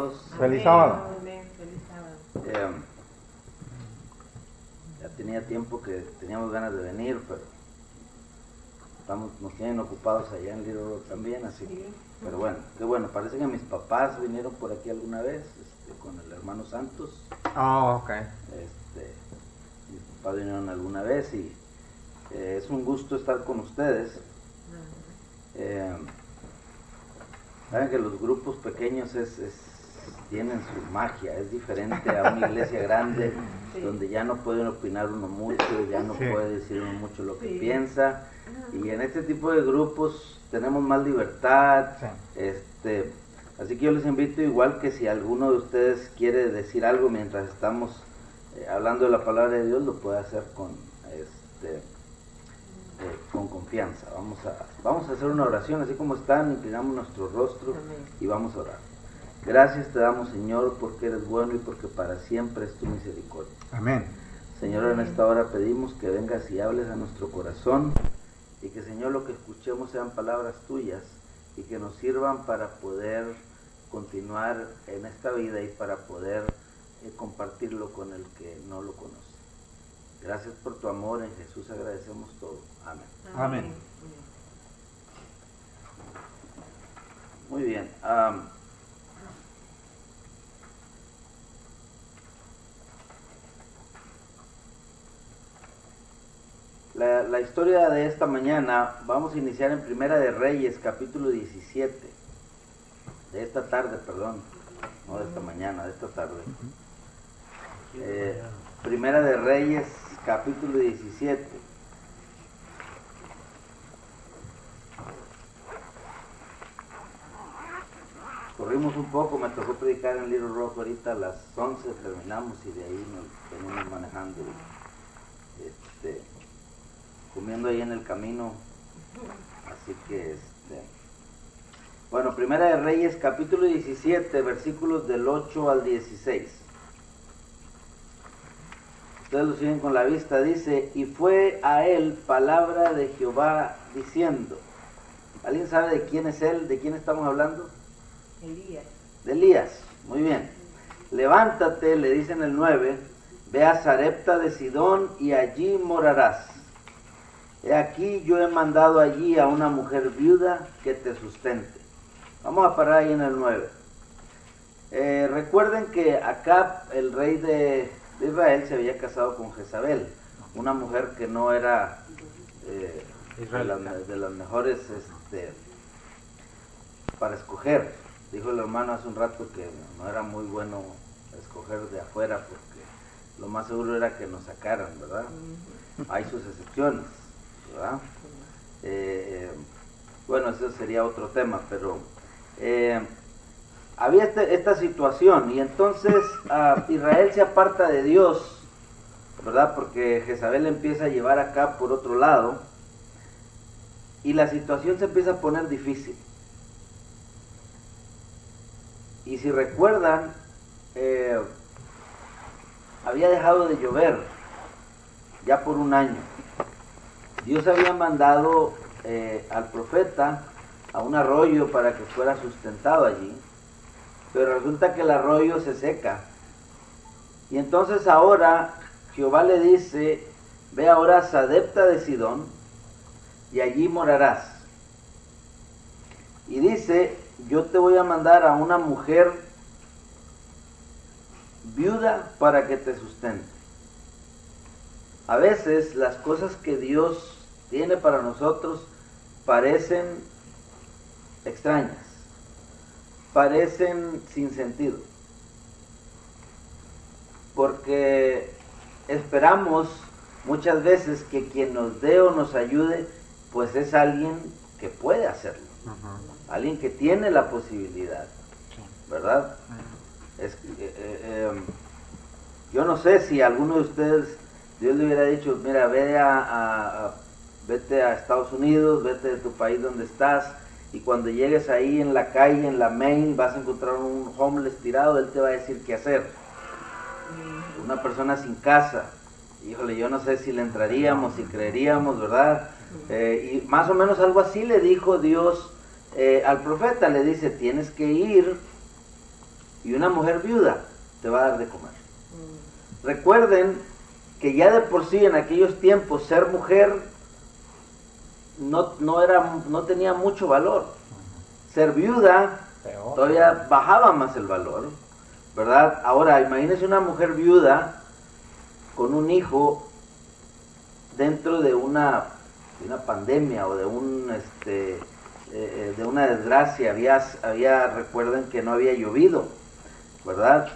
todos. Feliz sábado. Amén. Feliz sábado. Ya tenía tiempo que teníamos ganas de venir, pero nos tienen ocupados allá en Little Rock también, así que, pero bueno, qué bueno, parece que mis papás vinieron por aquí alguna vez, con el hermano Santos. Oh, ok. Mis papás vinieron alguna vez y es un gusto estar con ustedes. Saben que los grupos pequeños tienen su magia, es diferente a una iglesia grande donde ya no pueden opinar uno mucho, ya no puede decir uno mucho lo que piensa, y en este tipo de grupos tenemos más libertad. Así que yo les invito, igual que si alguno de ustedes quiere decir algo mientras estamos hablando de la palabra de Dios, lo puede hacer con confianza. Vamos a hacer una oración así como están, inclinamos nuestro rostro y vamos a orar. Gracias te damos, Señor, porque eres bueno y porque para siempre es tu misericordia. Amén. Señor, en esta hora pedimos que vengas y hables a nuestro corazón y que, Señor, lo que escuchemos sean palabras tuyas y que nos sirvan para poder continuar en esta vida y para poder compartirlo con el que no lo conoce. Gracias por tu amor, en Jesús agradecemos todo. Amén. Amén. Muy bien. La historia de esta mañana vamos a iniciar en Primera de Reyes, capítulo 17. De esta tarde, perdón. No de esta mañana, de esta tarde. Primera de Reyes, capítulo 17. Corrimos un poco, me tocó predicar en Little Rock ahorita a las 11, terminamos y de ahí nos venimos manejando. Comiendo ahí en el camino, así que bueno, Primera de Reyes, capítulo 17, versículos del 8 al 16. Ustedes lo siguen con la vista, dice: y fue a él palabra de Jehová diciendo. ¿Alguien sabe de quién es él? ¿De quién estamos hablando? Elías. De Elías, muy bien. Levántate, le dice en el 9, ve a Sarepta de Sidón y allí morarás. He aquí yo he mandado allí a una mujer viuda que te sustente. Vamos a parar ahí en el 9. Recuerden que Acab, el rey de Israel, se había casado con Jezabel, una mujer que no era de las mejores para escoger. Dijo el hermano hace un rato que no era muy bueno escoger de afuera porque lo más seguro era que nos sacaran, ¿verdad? Hay sus excepciones, ¿verdad? Bueno, eso sería otro tema, pero había esta situación y entonces Israel se aparta de Dios, ¿verdad? Porque Jezabel empieza a llevar acá por otro lado y la situación se empieza a poner difícil. Y si recuerdan, había dejado de llover ya por un año. Dios había mandado al profeta a un arroyo para que fuera sustentado allí, pero resulta que el arroyo se seca. Y entonces ahora Jehová le dice: ve ahora a Sarepta de Sidón y allí morarás. Y dice: yo te voy a mandar a una mujer viuda para que te sustente. A veces las cosas que Dios tiene para nosotros parecen extrañas, parecen sin sentido, porque esperamos muchas veces que quien nos dé o nos ayude pues es alguien que puede hacerlo, alguien que tiene la posibilidad, ¿verdad? Yo no sé si alguno de ustedes Dios le hubiera dicho: mira, vete a Estados Unidos, vete de tu país donde estás, y cuando llegues ahí en la calle, en la Main, vas a encontrar un homeless tirado, él te va a decir qué hacer. Una persona sin casa. Híjole, yo no sé si le entraríamos, si creeríamos, ¿verdad? Y más o menos algo así le dijo Dios al profeta. Le dice: tienes que ir y una mujer viuda te va a dar de comer. Recuerden que ya de por sí en aquellos tiempos ser mujer no tenía mucho valor. Ser viuda todavía bajaba más el valor, ¿verdad? Ahora, imagínense una mujer viuda con un hijo dentro de una pandemia o de una desgracia. Recuerden que no había llovido, ¿verdad?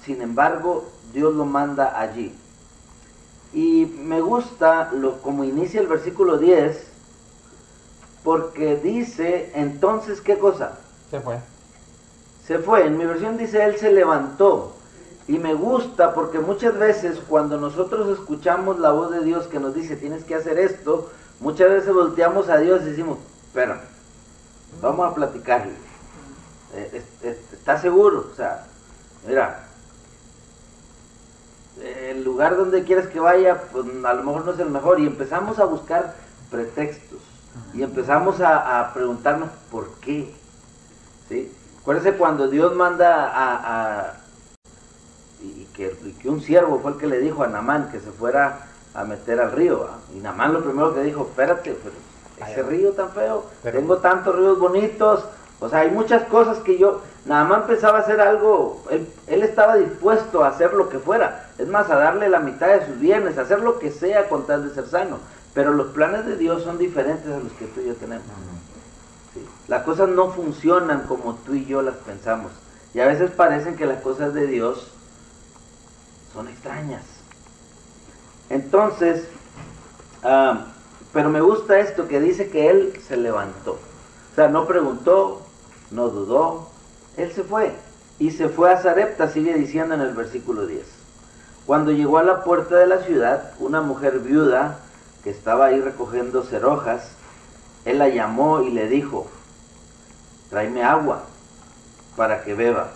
Sin embargo, Dios lo manda allí. Y me gusta como inicia el versículo 10, porque dice, entonces, ¿qué cosa? Se fue. Se fue. En mi versión dice, él se levantó. Y me gusta porque muchas veces cuando nosotros escuchamos la voz de Dios que nos dice, tienes que hacer esto, muchas veces volteamos a Dios y decimos, espérame, vamos a platicarle. ¿Estás seguro? O sea, mira, el lugar donde quieres que vaya, pues a lo mejor no es el mejor, y empezamos a buscar pretextos, y empezamos a preguntarnos por qué, ¿sí? Acuérdense cuando Dios manda y que un siervo fue el que le dijo a Naamán que se fuera a meter al río, y Naamán lo primero que dijo, espérate, pero ese río tan feo, tengo tantos ríos bonitos, o sea, hay muchas cosas que Naamán pensaba hacer algo, él estaba dispuesto a hacer lo que fuera, es más, a darle la mitad de sus bienes, a hacer lo que sea con tal de ser sano, pero los planes de Dios son diferentes a los que tú y yo tenemos. ¿Sí? Las cosas no funcionan como tú y yo las pensamos, y a veces parecen que las cosas de Dios son extrañas. Entonces, pero me gusta esto que dice que él se levantó, o sea, no preguntó, no dudó, él se fue, y se fue a Sarepta, sigue diciendo en el versículo 10. Cuando llegó a la puerta de la ciudad, una mujer viuda que estaba ahí recogiendo cerojas, él la llamó y le dijo, tráeme agua para que beba.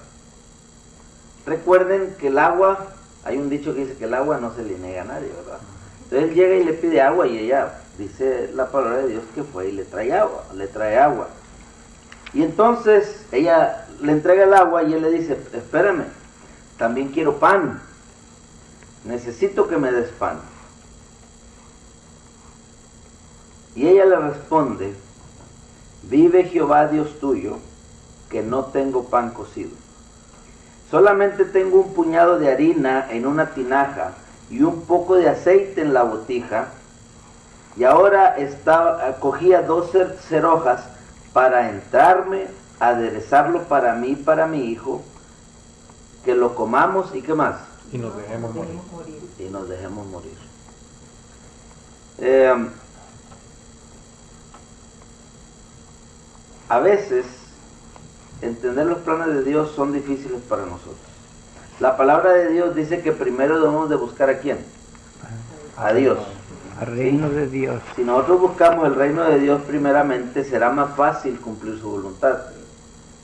Recuerden que el agua, hay un dicho que dice que el agua no se le niega a nadie, ¿verdad? Entonces él llega y le pide agua, y ella, dice la palabra de Dios, que fue y le trae agua. Y entonces ella le entrega el agua y él le dice, espérame, también quiero pan, necesito que me des pan. Y ella le responde, vive Jehová Dios tuyo, que no tengo pan cocido. Solamente tengo un puñado de harina en una tinaja y un poco de aceite en la botija, y ahora cogía 2 cerojas para entrarme, aderezarlo para mí y para mi hijo, que lo comamos y ¿qué más? Y nos dejemos morir. Y nos dejemos morir. A veces entender los planes de Dios son difíciles para nosotros. La palabra de Dios dice que primero debemos de buscar ¿a quién? A Dios. Al reino de Dios. Si nosotros buscamos el reino de Dios primeramente, será más fácil cumplir su voluntad.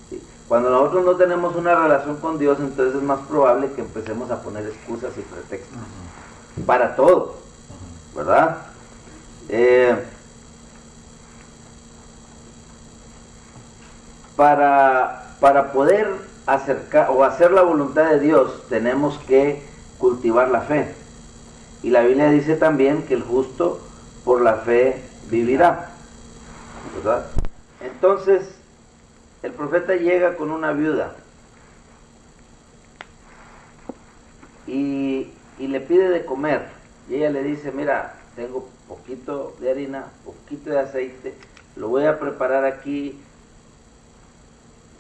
¿Sí? Cuando nosotros no tenemos una relación con Dios, entonces es más probable que empecemos a poner excusas y pretextos para todo, ¿verdad? Para poder hacer la voluntad de Dios, tenemos que cultivar la fe. Y la Biblia dice también que el justo por la fe vivirá, ¿verdad? Entonces, el profeta llega con una viuda y le pide de comer. Y ella le dice, mira, tengo poquito de harina, poquito de aceite, lo voy a preparar aquí,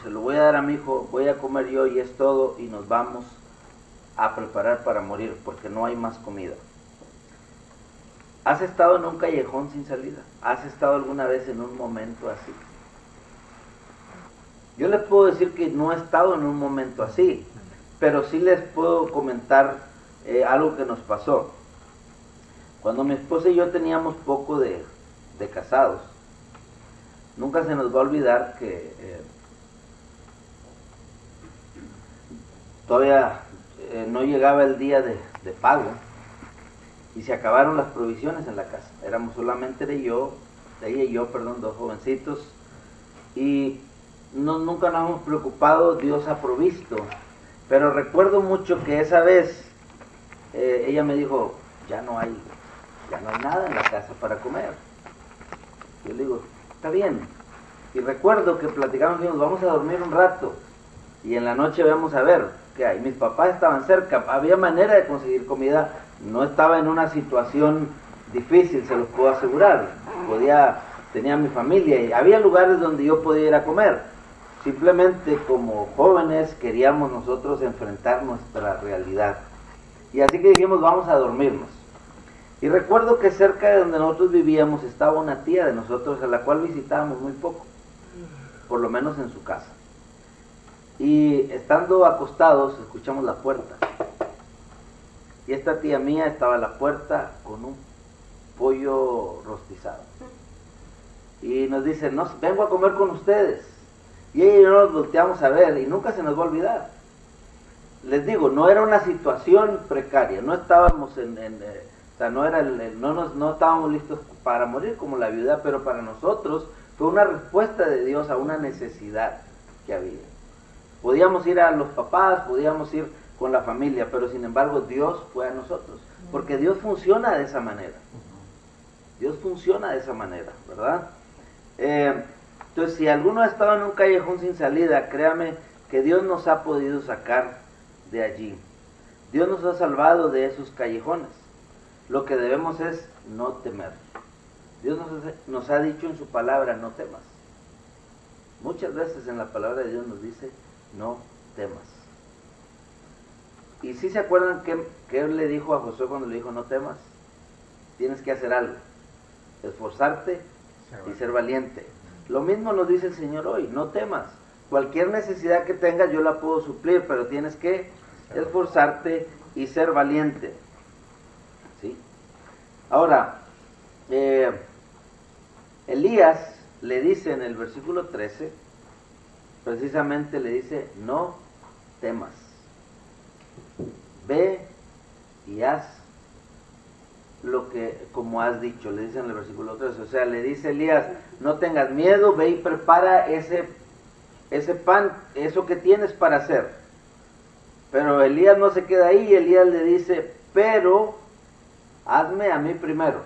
se lo voy a dar a mi hijo, voy a comer yo y es todo, y nos vamos a preparar para morir porque no hay más comida. ¿Has estado en un callejón sin salida? ¿Has estado alguna vez en un momento así? Yo les puedo decir que no he estado en un momento así, pero sí les puedo comentar algo que nos pasó. Cuando mi esposa y yo teníamos poco de casados, nunca se nos va a olvidar que todavía no llegaba el día de pago y se acabaron las provisiones en la casa. Éramos solamente ella y yo, 2 jovencitos, y nunca nos hemos preocupado, Dios ha provisto. Pero recuerdo mucho que esa vez ella me dijo, ya no hay nada en la casa para comer. Yo le digo, está bien. Y recuerdo que platicamos, dijimos, vamos a dormir un rato y en la noche vamos a ver qué hay. Mis papás estaban cerca, había manera de conseguir comida, no estaba en una situación difícil, se los puedo asegurar. Tenía mi familia y había lugares donde yo podía ir a comer. Simplemente como jóvenes queríamos nosotros enfrentar nuestra realidad. Y así que dijimos, vamos a dormirnos. Y recuerdo que cerca de donde nosotros vivíamos estaba una tía de nosotros a la cual visitábamos muy poco, por lo menos en su casa. Y estando acostados escuchamos la puerta. Y esta tía mía estaba a la puerta con un pollo rostizado. Y nos dice, no, vengo a comer con ustedes. Y ella y yo nos volteamos a ver y nunca se nos va a olvidar. Les digo, no era una situación precaria, no estábamos no estábamos listos para morir como la viuda, pero para nosotros fue una respuesta de Dios a una necesidad que había. Podíamos ir a los papás, podíamos ir con la familia, pero sin embargo Dios fue a nosotros, porque Dios funciona de esa manera. Dios funciona de esa manera, ¿verdad? Entonces, si alguno ha estado en un callejón sin salida, créame que Dios nos ha podido sacar de allí. Dios nos ha salvado de esos callejones. Lo que debemos es no temer. Dios nos ha dicho en su palabra, no temas. Muchas veces en la palabra de Dios nos dice, no temas. Y si se acuerdan que él le dijo a Josué cuando le dijo, no temas, tienes que hacer algo, esforzarte y ser valiente. Lo mismo nos dice el Señor hoy, no temas. Cualquier necesidad que tengas yo la puedo suplir, pero tienes que esforzarte y ser valiente. ¿Sí? Ahora, Elías le dice en el versículo 13, precisamente le dice, no temas. Ve y haz lo que, como has dicho, le dice en el versículo 13. O sea, le dice Elías, no tengas miedo, ve y prepara ese pan, eso que tienes para hacer. Pero Elías no se queda ahí, Elías le dice, pero hazme a mí primero.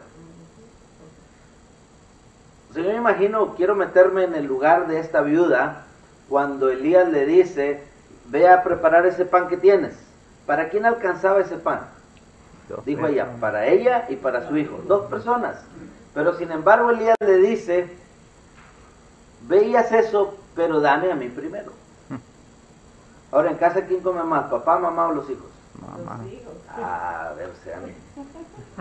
O sea, yo me imagino, quiero meterme en el lugar de esta viuda, cuando Elías le dice, ve a preparar ese pan que tienes. ¿Para quién alcanzaba ese pan? Dijo ella, para ella y para su hijo, 2 personas. Pero sin embargo Elías le dice, ve y haz eso, pero dame a mí primero. Ahora, en casa, ¿quién come más? ¿Papá, mamá o los hijos? Mamá. Los hijos. A ver,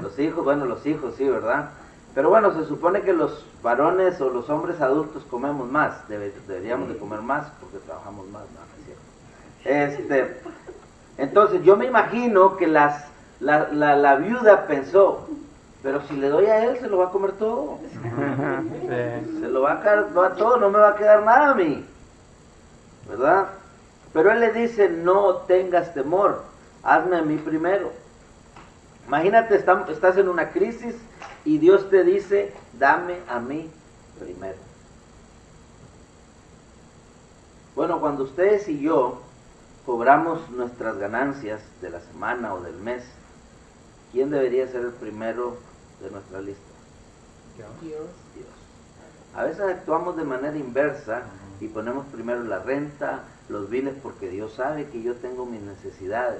los hijos, bueno, los hijos, sí, ¿verdad? Pero bueno, se supone que los varones o los hombres adultos comemos más, deberíamos de comer más porque trabajamos más, ¿no? ¿Es cierto? Entonces yo me imagino que la viuda pensó, pero si le doy a él se lo va a comer todo. Se lo va a quedar todo, no me va a quedar nada a mí, ¿verdad? Pero él le dice, no tengas temor, hazme a mí primero. Imagínate, estás en una crisis y Dios te dice, dame a mí primero. Bueno, cuando ustedes y yo cobramos nuestras ganancias de la semana o del mes, ¿quién debería ser el primero de nuestra lista? Dios. Dios. A veces actuamos de manera inversa y ponemos primero la renta, los biles, porque Dios sabe que yo tengo mis necesidades.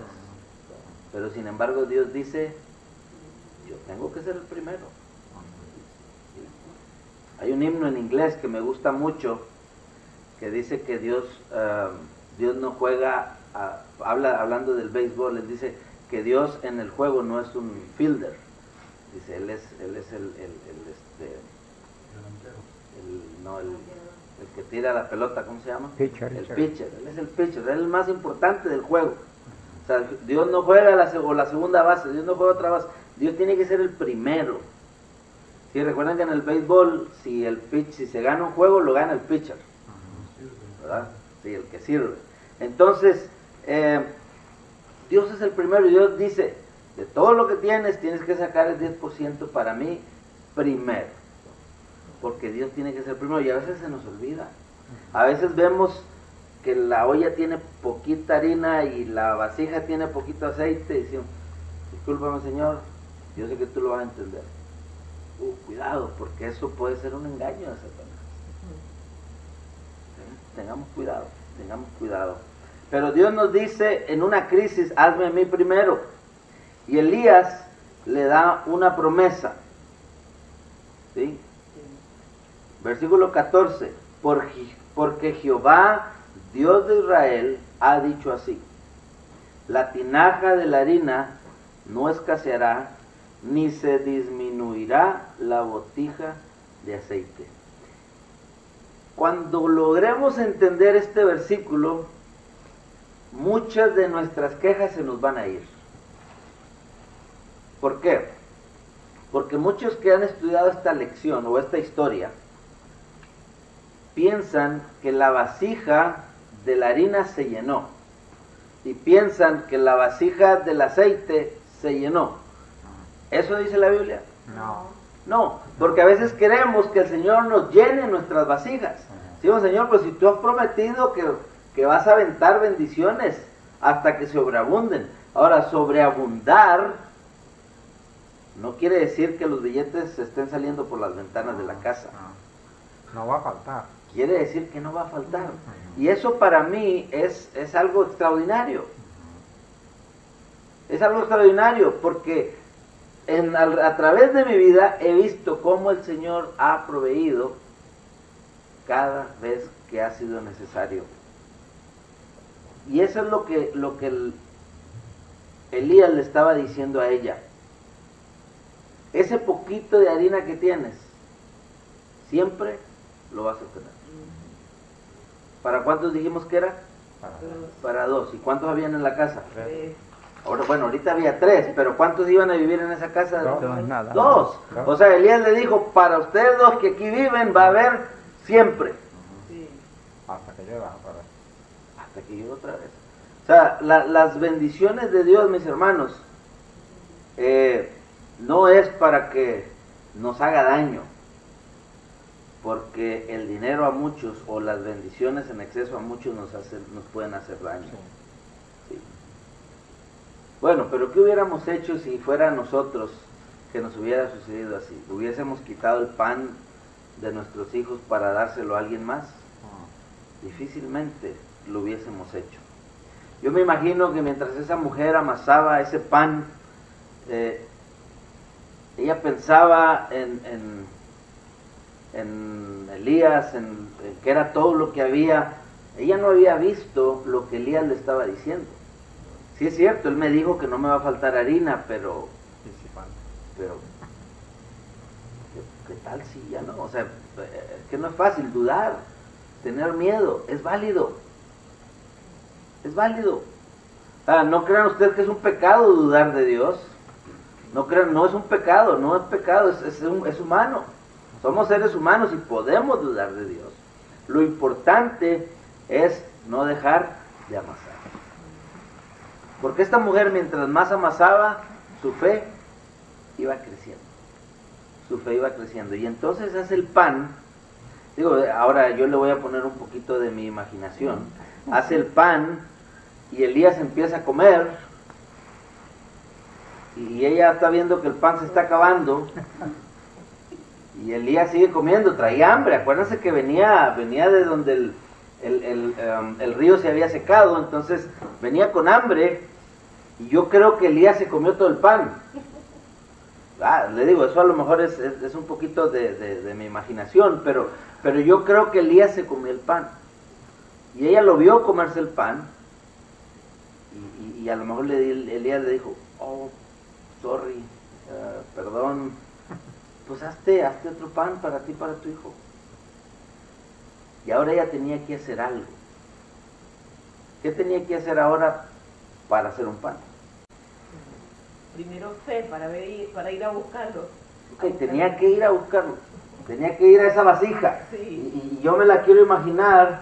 Pero sin embargo Dios dice, yo tengo que ser el primero. Hay un himno en inglés que me gusta mucho, que dice que Dios no juega, hablando del béisbol, él dice que Dios en el juego no es un fielder. Dice, él es el que tira la pelota, ¿cómo se llama? Pitcher. El pitcher, él es el pitcher, él es el más importante del juego. O sea, Dios no juega la segunda base, Dios no juega otra base, Dios tiene que ser el primero. Si recuerdan que en el béisbol, si se gana un juego, lo gana el pitcher, ¿verdad? Sí, el que sirve. Entonces, Dios es el primero y Dios dice, de todo lo que tienes que sacar el 10% para mí primero. Porque Dios tiene que ser primero y a veces se nos olvida. A veces vemos que la olla tiene poquita harina y la vasija tiene poquito aceite y decimos, discúlpame Señor, yo sé que tú lo vas a entender. Cuidado, porque eso puede ser un engaño de Satanás. Tengamos cuidado, tengamos cuidado. Pero Dios nos dice en una crisis, hazme a mí primero. Y Elías le da una promesa. ¿Sí? Versículo 14. Porque Jehová, Dios de Israel, ha dicho así: la tinaja de la harina no escaseará, ni se disminuirá la botija de aceite. Cuando logremos entender este versículo, muchas de nuestras quejas se nos van a ir. ¿Por qué? Porque muchos que han estudiado esta lección o esta historia piensan que la vasija de la harina se llenó y piensan que la vasija del aceite se llenó. ¿Eso dice la Biblia? No, porque a veces queremos que el Señor nos llene nuestras vasijas. Digo, Señor, pues si tú has prometido que vas a aventar bendiciones hasta que sobreabunden. Ahora, sobreabundar no quiere decir que los billetes estén saliendo por las ventanas de la casa. No va a faltar. Quiere decir que no va a faltar. Y eso para mí es algo extraordinario. Es algo extraordinario porque a través de mi vida he visto cómo el Señor ha proveído cada vez que ha sido necesario. Y eso es lo que Elías le estaba diciendo a ella. Ese poquito de harina que tienes, siempre lo vas a tener. ¿Para cuántos dijimos que era? Para dos. ¿Y cuántos habían en la casa? Ahora, bueno, ahorita había 3, pero ¿cuántos iban a vivir en esa casa? Dos. O sea, Elías le dijo, para ustedes 2 que aquí viven va a haber siempre. Hasta que llueva otra vez. Hasta que llueva otra vez. O sea, las bendiciones de Dios, mis hermanos, no es para que nos haga daño, porque el dinero a muchos o las bendiciones en exceso a muchos nos pueden hacer daño. Sí. Bueno, pero ¿qué hubiéramos hecho si fuera nosotros que nos hubiera sucedido así? ¿Hubiésemos quitado el pan de nuestros hijos para dárselo a alguien más? Difícilmente lo hubiésemos hecho. Yo me imagino que mientras esa mujer amasaba ese pan, ella pensaba en Elías, en que era todo lo que había. Ella no había visto lo que Elías le estaba diciendo. Sí es cierto, él me dijo que no me va a faltar harina, pero ¿qué tal si ya no? O sea, que no es fácil dudar, tener miedo, es válido. Es válido. No crean ustedes que es un pecado dudar de Dios. No crean, no es un pecado, no es pecado, es humano. Somos seres humanos y podemos dudar de Dios. Lo importante es no dejar de amasar. Porque esta mujer, mientras más amasaba, su fe iba creciendo. Su fe iba creciendo. Y entonces hace el pan. Digo, ahora yo le voy a poner un poquito de mi imaginación. Hace el pan y Elías empieza a comer. Y ella está viendo que el pan se está acabando. Y Elías sigue comiendo, traía hambre. Acuérdense que venía de donde el río se había secado, entonces venía con hambre. Y yo creo que Elías se comió todo el pan. Le digo, eso a lo mejor es un poquito de mi imaginación, pero yo creo que Elías se comió el pan. Y ella lo vio comerse el pan. Y a lo mejor Elías le dijo, oh, sorry, perdón, pues hazte otro pan para ti, para tu hijo. Y ahora ella tenía que hacer algo. ¿Qué tenía que hacer ahora para hacer un pan? Primero fe para ir a buscarlo. Okay, tenía que ir a buscarlo. Tenía que ir a esa vasija. Sí. Y yo me la quiero imaginar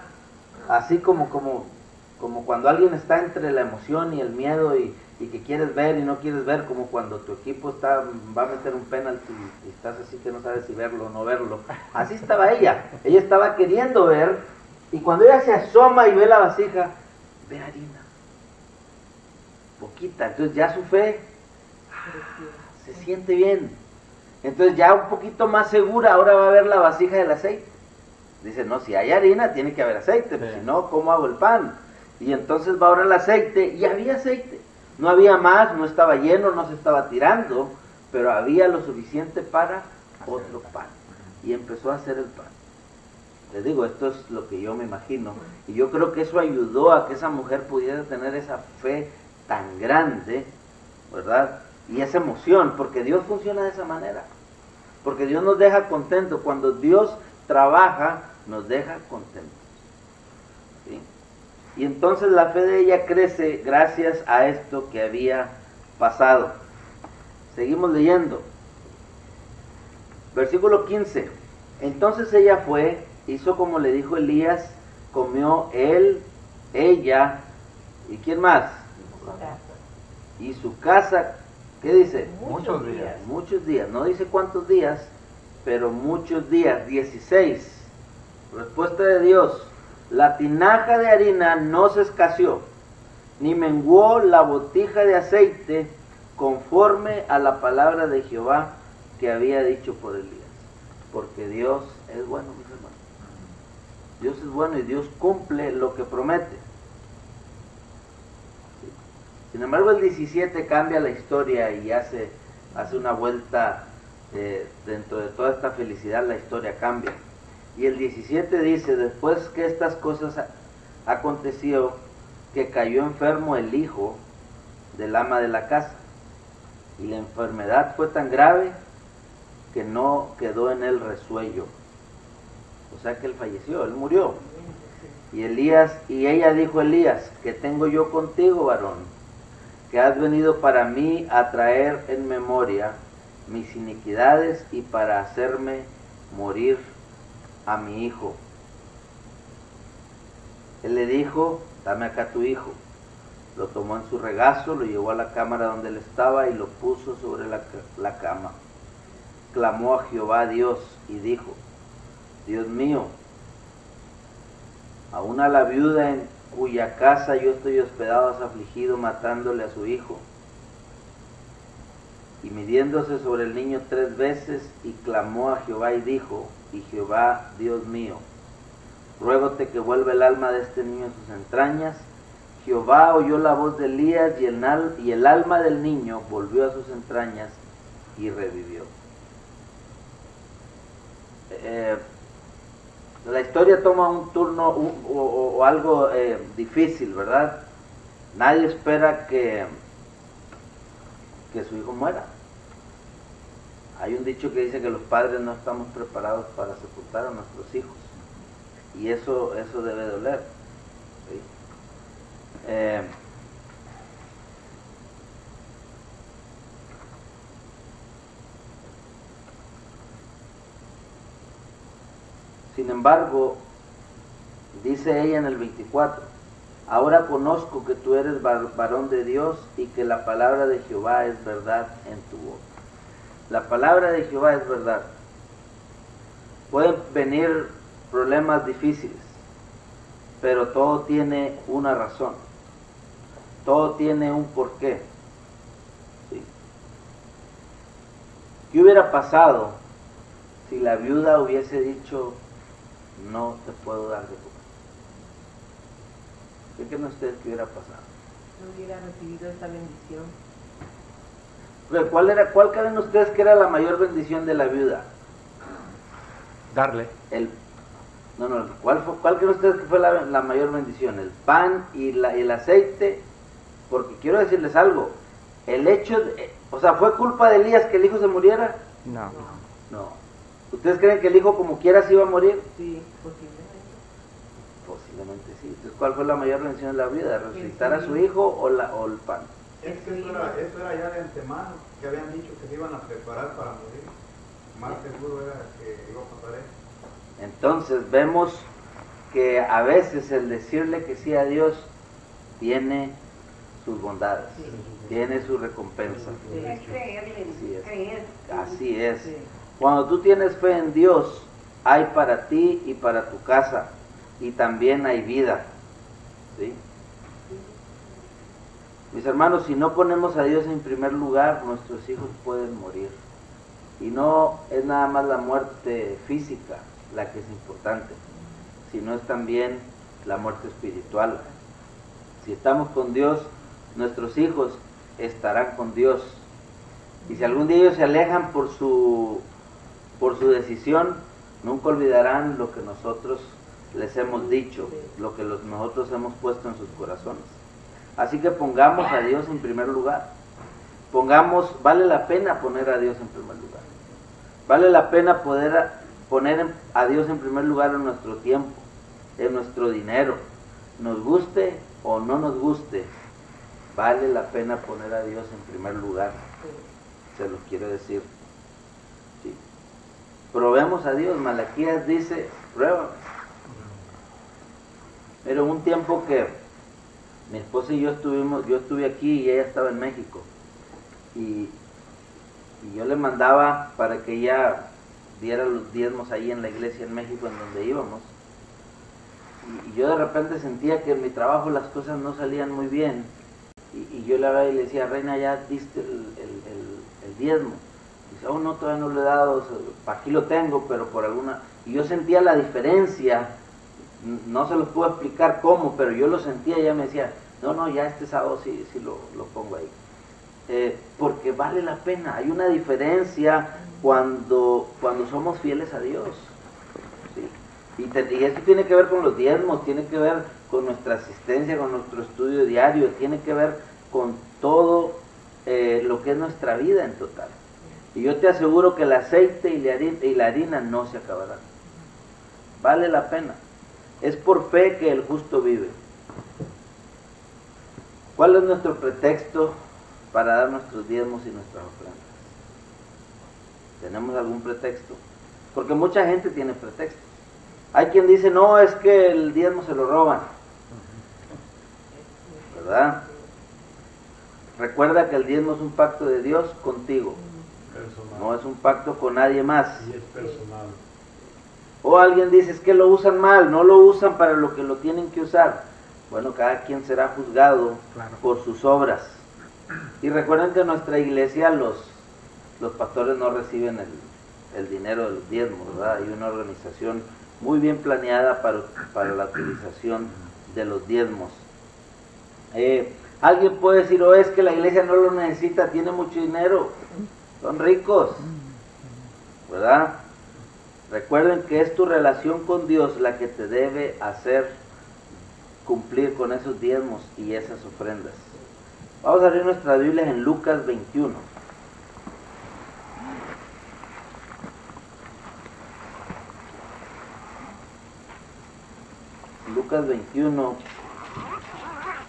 así como cuando alguien está entre la emoción y el miedo y que quieres ver y no quieres ver, como cuando tu equipo va a meter un penalti y estás así que no sabes si verlo o no verlo. Así estaba ella. Ella estaba queriendo ver Y cuando ella se asoma y ve la vasija, ve harina. Poquita. Entonces ya su fe se siente bien. Entonces ya un poquito más segura, ahora va a ver la vasija del aceite. Dice, no, si hay harina, tiene que haber aceite. Pues, si no, ¿cómo hago el pan? Y entonces va ahora el aceite, y había aceite. No había más, no estaba lleno, no se estaba tirando, pero había lo suficiente para otro pan. Y empezó a hacer el pan. Les digo, esto es lo que yo me imagino. Y yo creo que eso ayudó a que esa mujer pudiera tener esa fe tan grande, ¿verdad? Y esa emoción, porque Dios funciona de esa manera. Porque Dios nos deja contentos. Cuando Dios trabaja, nos deja contentos. ¿Sí? Y entonces la fe de ella crece gracias a esto que había pasado. Seguimos leyendo. Versículo 15. Entonces ella fue, hizo como le dijo Elías, comió él, ella, ¿y quién más? Y su casa, ¿qué dice? Muchos días. Muchos días, no dice cuántos días, pero muchos días, 16. Respuesta de Dios, la tinaja de harina no se escaseó, ni menguó la botija de aceite, conforme a la palabra de Jehová que había dicho por Elías. Porque Dios es bueno, mis hermanos. Dios es bueno y Dios cumple lo que promete. Sin embargo, el 17 cambia la historia y hace una vuelta dentro de toda esta felicidad, la historia cambia. Y el 17 dice, después que estas cosas aconteció, que cayó enfermo el hijo del ama de la casa. Y la enfermedad fue tan grave que no quedó en él resuello. O sea que él falleció, él murió. Y ella dijo a Elías, ¿qué tengo yo contigo, varón? Que has venido para mí a traer en memoria mis iniquidades y para hacerme morir a mi hijo. Él le dijo, dame acá tu hijo. Lo tomó en su regazo, lo llevó a la cámara donde él estaba y lo puso sobre la cama. Clamó a Jehová Dios y dijo, Dios mío, aún a la viuda en cuya casa yo estoy hospedado has afligido matándole a su hijo. Y midiéndose sobre el niño 3 veces y clamó a Jehová y dijo, y Jehová Dios mío, ruégote que vuelva el alma de este niño en sus entrañas. Jehová oyó la voz de Elías y el alma del niño volvió a sus entrañas y revivió. La historia toma un turno o algo difícil, ¿verdad? Nadie espera que su hijo muera. Hay un dicho que dice que los padres no estamos preparados para sepultar a nuestros hijos. Y eso debe doler. ¿Sí? Sin embargo, dice ella en el 24, ahora conozco que tú eres varón de Dios y que la palabra de Jehová es verdad en tu boca. La palabra de Jehová es verdad. Pueden venir problemas difíciles, pero todo tiene una razón. Todo tiene un porqué. ¿Sí? ¿Qué hubiera pasado si la viuda hubiese dicho, no te puedo dar de comer? ¿Qué creen ustedes que hubiera pasado? No hubiera recibido esa bendición. ¿Cuál creen ustedes que era la mayor bendición de la viuda? Darle. ¿Cuál creen ustedes que fue la mayor bendición? ¿El pan y el aceite? Porque quiero decirles algo, el hecho ¿fue culpa de Elías que el hijo se muriera? No. No. ¿Ustedes creen que el hijo como quiera se iba a morir? Sí, posiblemente. Posiblemente sí. Entonces, ¿cuál fue la mayor bendición de la vida? ¿Resucitar a su hijo o el pan? Es que eso era ya de antemano, que habían dicho que se iban a preparar para morir. Más seguro era que iba a pasar eso. Entonces vemos que a veces el decirle que sí a Dios tiene sus bondades, tiene su recompensa. Es creerle, creer. Así es. Sí. Cuando tú tienes fe en Dios, hay para ti y para tu casa. y también hay vida. ¿Sí? Mis hermanos, si no ponemos a Dios en primer lugar, nuestros hijos pueden morir. Y no es nada más la muerte física la que es importante, sino es también la muerte espiritual. Si estamos con Dios, nuestros hijos estarán con Dios. Y si algún día ellos se alejan por su decisión, nunca olvidarán lo que nosotros les hemos dicho, lo que nosotros hemos puesto en sus corazones. Así que pongamos a Dios en primer lugar. Vale la pena poner a Dios en primer lugar. Vale la pena poner a Dios en primer lugar en nuestro tiempo, en nuestro dinero. Nos guste o no nos guste, vale la pena poner a Dios en primer lugar. Se los quiero decir. Sí. Probemos a Dios. Malaquías dice, pruébame. Pero un tiempo que mi esposa y yo estuve aquí y ella estaba en México. Y yo le mandaba para que ella diera los diezmos ahí en la iglesia en México en donde íbamos. Y yo de repente sentía que en mi trabajo las cosas no salían muy bien. Y yo le hablaba y le decía, Reina, ¿ya diste el diezmo? Y dice, oh, no, todavía no lo he dado, aquí lo tengo, pero por alguna... Y yo sentía la diferencia, no se los puedo explicar cómo, pero yo lo sentía y ella me decía, no, ya este sábado sí lo pongo ahí. Porque vale la pena, hay una diferencia cuando somos fieles a Dios. ¿Sí? Y esto tiene que ver con los diezmos, tiene que ver con nuestra asistencia, con nuestro estudio diario, tiene que ver con todo lo que es nuestra vida en total. Y yo te aseguro que el aceite y la harina no se acabarán. Vale la pena. Es por fe que el justo vive. ¿Cuál es nuestro pretexto para dar nuestros diezmos y nuestras ofrendas? ¿Tenemos algún pretexto? Porque mucha gente tiene pretextos. Hay quien dice, no, es que el diezmo se lo roban. ¿Verdad? Recuerda que el diezmo es un pacto de Dios contigo. Personal. No es un pacto con nadie más. Y es personal. O alguien dice, es que lo usan mal, no lo usan para lo que lo tienen que usar. Bueno, cada quien será juzgado por sus obras. Y recuerden que en nuestra iglesia los pastores no reciben el dinero de los diezmos, ¿verdad? Hay una organización muy bien planeada para la utilización de los diezmos. Alguien puede decir, es que la iglesia no lo necesita, tiene mucho dinero, son ricos, ¿verdad? Recuerden que es tu relación con Dios la que te debe hacer cumplir con esos diezmos y esas ofrendas. Vamos a abrir nuestras Biblias en Lucas 21. Lucas 21,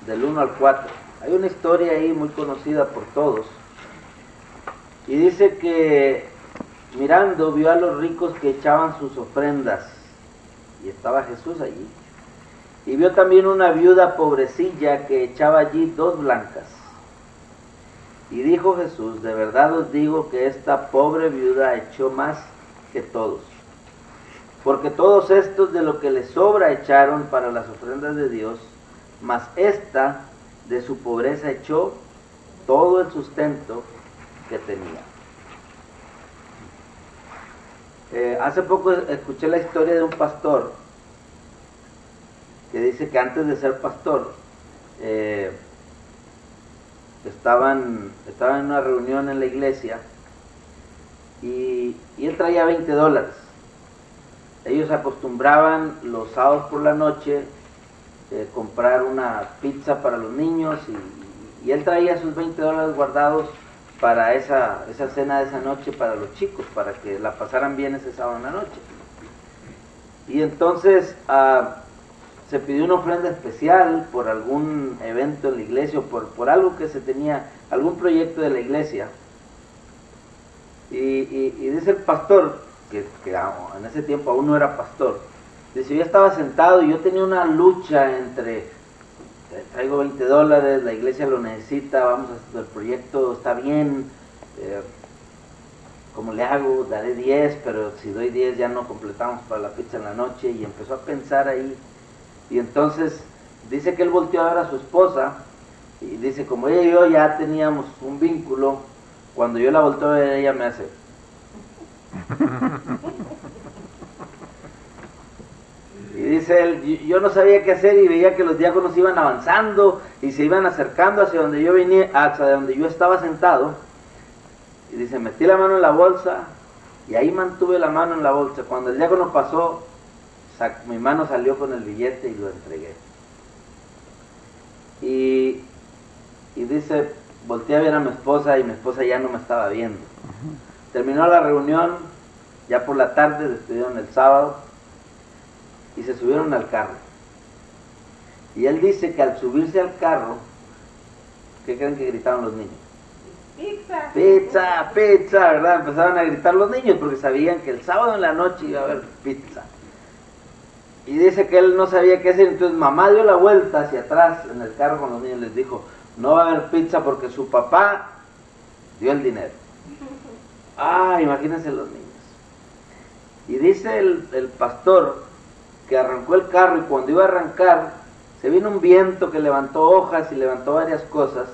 del 1 al 4. Hay una historia ahí muy conocida por todos. Y dice que mirando vio a los ricos que echaban sus ofrendas. Y estaba Jesús allí. Y vio también una viuda pobrecilla que echaba allí 2 blancas. Y dijo Jesús, de verdad os digo que esta pobre viuda echó más que todos. Porque todos estos de lo que les sobra echaron para las ofrendas de Dios, mas esta de su pobreza echó todo el sustento que tenía. Hace poco escuché la historia de un pastor que dice que antes de ser pastor estaba en una reunión en la iglesia y él traía $20. Ellos acostumbraban los sábados por la noche comprar una pizza para los niños y él traía sus $20 guardados para esa cena de esa noche para los chicos, para que la pasaran bien ese sábado en la noche. Y entonces se pidió una ofrenda especial por algún evento en la iglesia o por algo que se tenía, algún proyecto de la iglesia. Y dice el pastor, que en ese tiempo aún no era pastor, dice, yo estaba sentado y yo tenía una lucha entre, traigo $20, la iglesia lo necesita, el proyecto está bien, ¿cómo le hago? Daré 10, pero si doy 10 ya no completamos para la pizza en la noche. Y empezó a pensar ahí Y entonces dice que él volteó a ver a su esposa y dice, como ella y yo ya teníamos un vínculo, cuando yo la volteo a ver, ella me hace. Y dice él, yo no sabía qué hacer y veía que los diáconos iban avanzando y se iban acercando hacia donde yo venía, hacia donde yo estaba sentado. Y dice, metí la mano en la bolsa y ahí mantuve la mano en la bolsa. Cuando el diácono pasó, mi mano salió con el billete y lo entregué. Y dice, volteé a ver a mi esposa y mi esposa ya no me estaba viendo. Terminó la reunión, ya por la tarde, despidieron el sábado y se subieron al carro. Y él dice que al subirse al carro, ¿qué creen que gritaron los niños? Pizza. Pizza, pizza, ¿verdad? Empezaron a gritar los niños porque sabían que el sábado en la noche iba a haber pizza. Y dice que él no sabía qué hacer, entonces mamá dio la vuelta hacia atrás en el carro con los niños y les dijo, no va a haber pizza porque su papá dio el dinero. Ah, imagínense los niños. Y dice el pastor que arrancó el carro y cuando iba a arrancar, se vino un viento que levantó hojas y levantó varias cosas,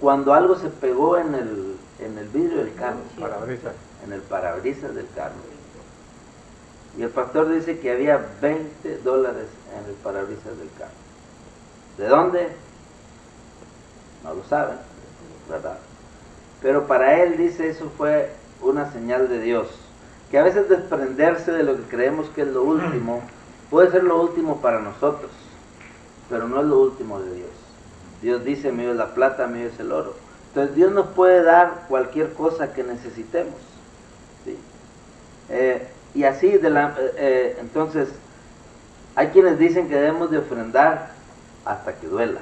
cuando algo se pegó en el vidrio del carro, Parabrisas. en el parabrisas del carro. Y el pastor dice que había $20 en el parabrisas del carro. ¿De dónde? No lo saben, ¿verdad? Pero para él, dice, eso fue una señal de Dios. Que a veces desprenderse de lo que creemos que es lo último, puede ser lo último para nosotros, pero no es lo último de Dios. Dios dice, mío es la plata, mío es el oro. Entonces Dios nos puede dar cualquier cosa que necesitemos. ¿Sí? Y así, entonces, hay quienes dicen que debemos de ofrendar hasta que duela,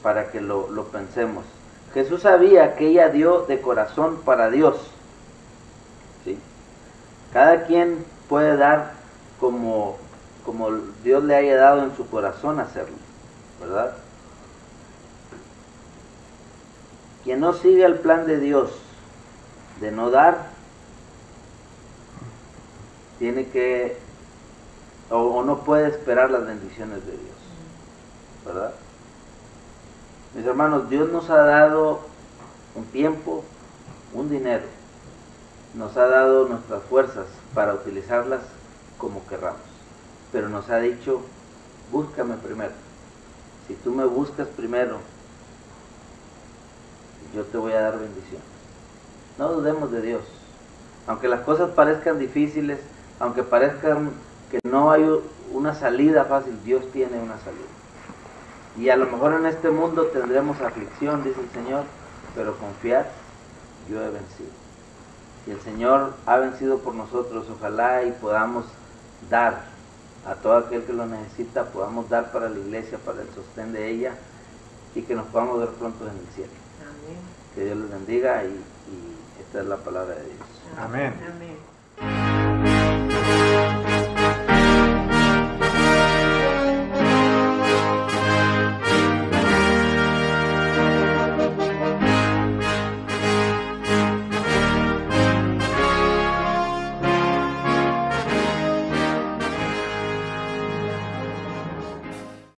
para que lo pensemos. Jesús sabía que ella dio de corazón para Dios. ¿Sí? Cada quien puede dar como Dios le haya dado en su corazón hacerlo, ¿verdad? Quien no sigue el plan de Dios de no dar, tiene que, o no puede esperar las bendiciones de Dios, ¿verdad? Mis hermanos, Dios nos ha dado un tiempo, un dinero, nos ha dado nuestras fuerzas para utilizarlas como querramos, pero nos ha dicho, búscame primero. Si tú me buscas primero, yo te voy a dar bendiciones. No dudemos de Dios. Aunque las cosas parezcan difíciles, aunque parezcan que no hay una salida fácil, Dios tiene una salida. Y a lo mejor en este mundo tendremos aflicción, dice el Señor, pero confiad, yo he vencido. Y el Señor ha vencido por nosotros, ojalá y podamos dar a todo aquel que lo necesita, podamos dar para la iglesia, para el sostén de ella, y que nos podamos ver pronto en el cielo. Amén. Que Dios les bendiga y esta es la palabra de Dios. Amén. Amén.